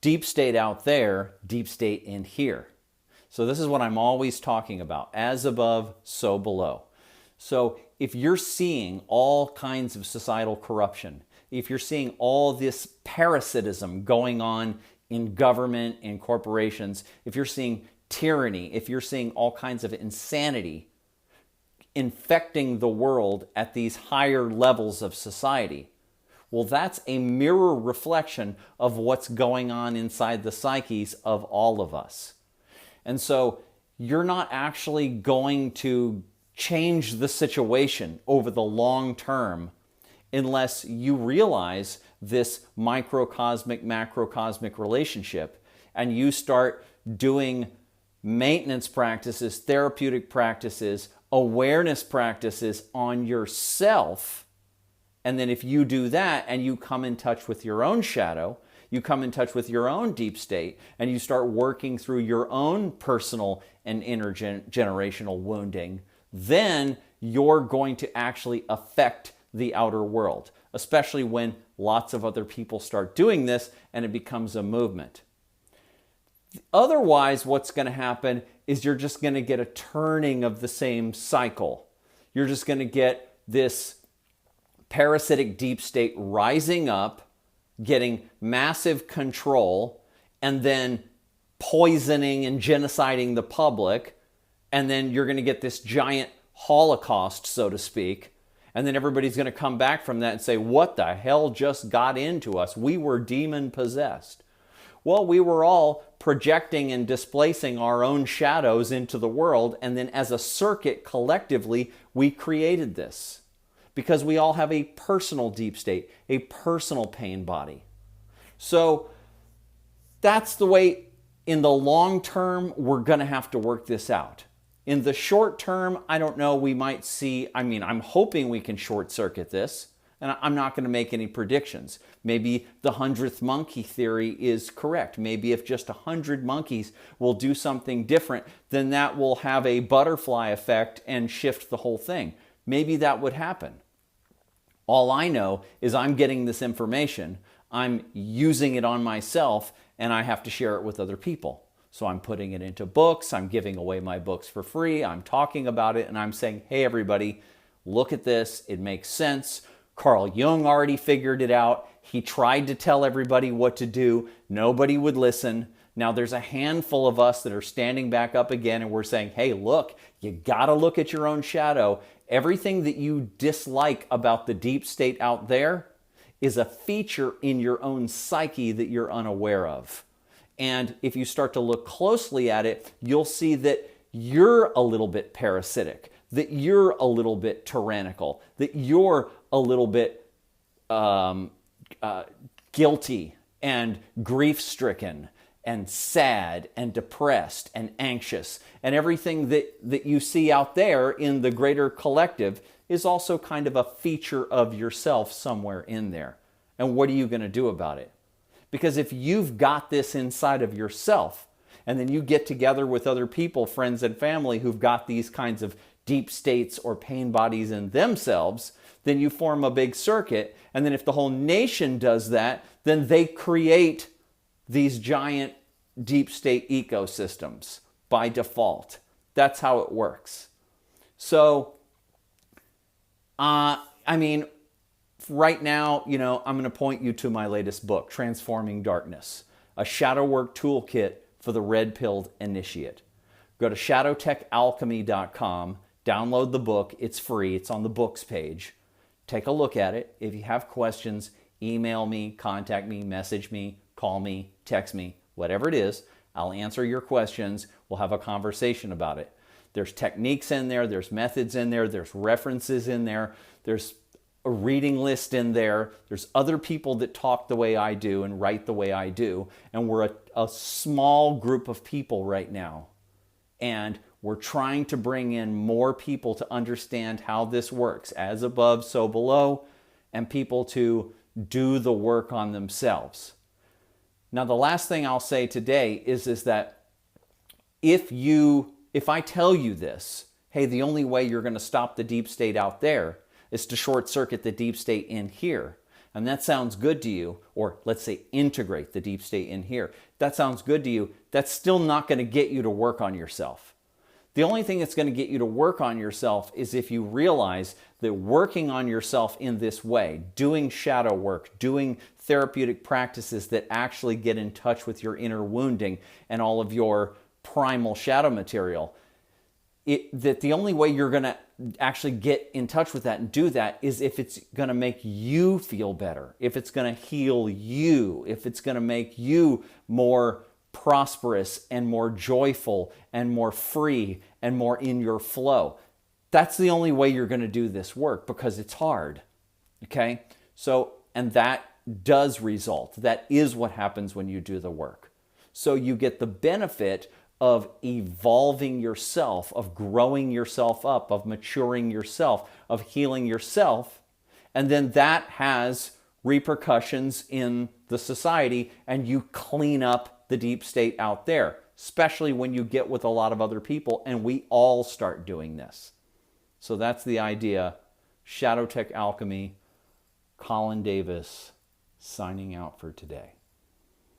Deep state out there, deep state in here. So this is what I'm always talking about. As above, so below. So if you're seeing all kinds of societal corruption, if you're seeing all this parasitism going on in government, in corporations, if you're seeing tyranny, if you're seeing all kinds of insanity infecting the world at these higher levels of society, well, that's a mirror reflection of what's going on inside the psyches of all of us. And so you're not actually going to change the situation over the long term unless you realize this microcosmic, macrocosmic relationship and you start doing maintenance practices, therapeutic practices, awareness practices on yourself. And then if you do that and you come in touch with your own shadow, you come in touch with your own deep state, and you start working through your own personal and intergenerational wounding, then you're going to actually affect the outer world, especially when lots of other people start doing this and it becomes a movement. Otherwise, what's going to happen is you're just going to get a turning of the same cycle. You're just going to get this parasitic deep state rising up, getting massive control, and then poisoning and genociding the public. And then you're going to get this giant holocaust, so to speak. And then everybody's going to come back from that and say, what the hell just got into us? We were demon possessed. Well, we were all projecting and displacing our own shadows into the world. And then as a circuit, collectively, we created this. Because we all have a personal deep state, a personal pain body. So that's the way, in the long term, we're going to have to work this out. In the short term, I don't know, we might see, I'm hoping we can short circuit this, and I'm not going to make any predictions. Maybe the 100th monkey theory is correct. Maybe if just 100 monkeys will do something different, then that will have a butterfly effect and shift the whole thing. Maybe that would happen. All I know is I'm getting this information, I'm using it on myself, and I have to share it with other people. So I'm putting it into books, I'm giving away my books for free, I'm talking about it, and I'm saying, hey everybody, look at this, it makes sense. Carl Jung already figured it out. He tried to tell everybody what to do. Nobody would listen. Now there's a handful of us that are standing back up again and we're saying, hey, look, you gotta look at your own shadow. Everything that you dislike about the deep state out there is a feature in your own psyche that you're unaware of. And if you start to look closely at it, you'll see that you're a little bit parasitic, that you're a little bit tyrannical, that you're a little bit guilty and grief-stricken and sad and depressed and anxious. And everything that you see out there in the greater collective is also kind of a feature of yourself somewhere in there. And what are you going to do about it? Because if you've got this inside of yourself, and then you get together with other people, friends and family, who've got these kinds of deep states or pain bodies in themselves, then you form a big circuit. And then if the whole nation does that, then they create these giant deep state ecosystems by default. That's how it works. So, right now, I'm going to point you to my latest book, Transforming Darkness, a shadow work toolkit for the red-pilled initiate. Go to shadowtechalchemy.com, download the book. It's free. It's on the books page. Take a look at it. If you have questions, email me, contact me, message me, call me, text me, whatever it is. I'll answer your questions. We'll have a conversation about it. There's techniques in there. There's methods in there. There's references in there. There's a reading list in there. There's other people that talk the way I do and write the way I do. And we're a small group of people right now. And we're trying to bring in more people to understand how this works, as above, so below, and people to do the work on themselves. Now, the last thing I'll say today is that if I tell you this, hey, the only way you're going to stop the deep state out there is to short circuit the deep state in here. and that sounds good to you, or let's say integrate the deep state in here, that sounds good to you, that's still not going to get you to work on yourself. The only thing that's going to get you to work on yourself is if you realize that working on yourself in this way, doing shadow work, doing therapeutic practices that actually get in touch with your inner wounding and all of your primal shadow material, that the only way you're going to actually get in touch with that and do that is if it's going to make you feel better, if it's going to heal you, if it's going to make you more prosperous and more joyful and more free and more in your flow. That's the only way you're going to do this work, because it's hard. Okay? So, and that does result. That is what happens when you do the work. So you get the benefit of evolving yourself, of growing yourself up, of maturing yourself, of healing yourself, and then that has repercussions in the society, and you clean up the deep state out there, especially when you get with a lot of other people, and we all start doing this. So that's the idea. Shadow Tech Alchemy, Colin Davis, signing out for today.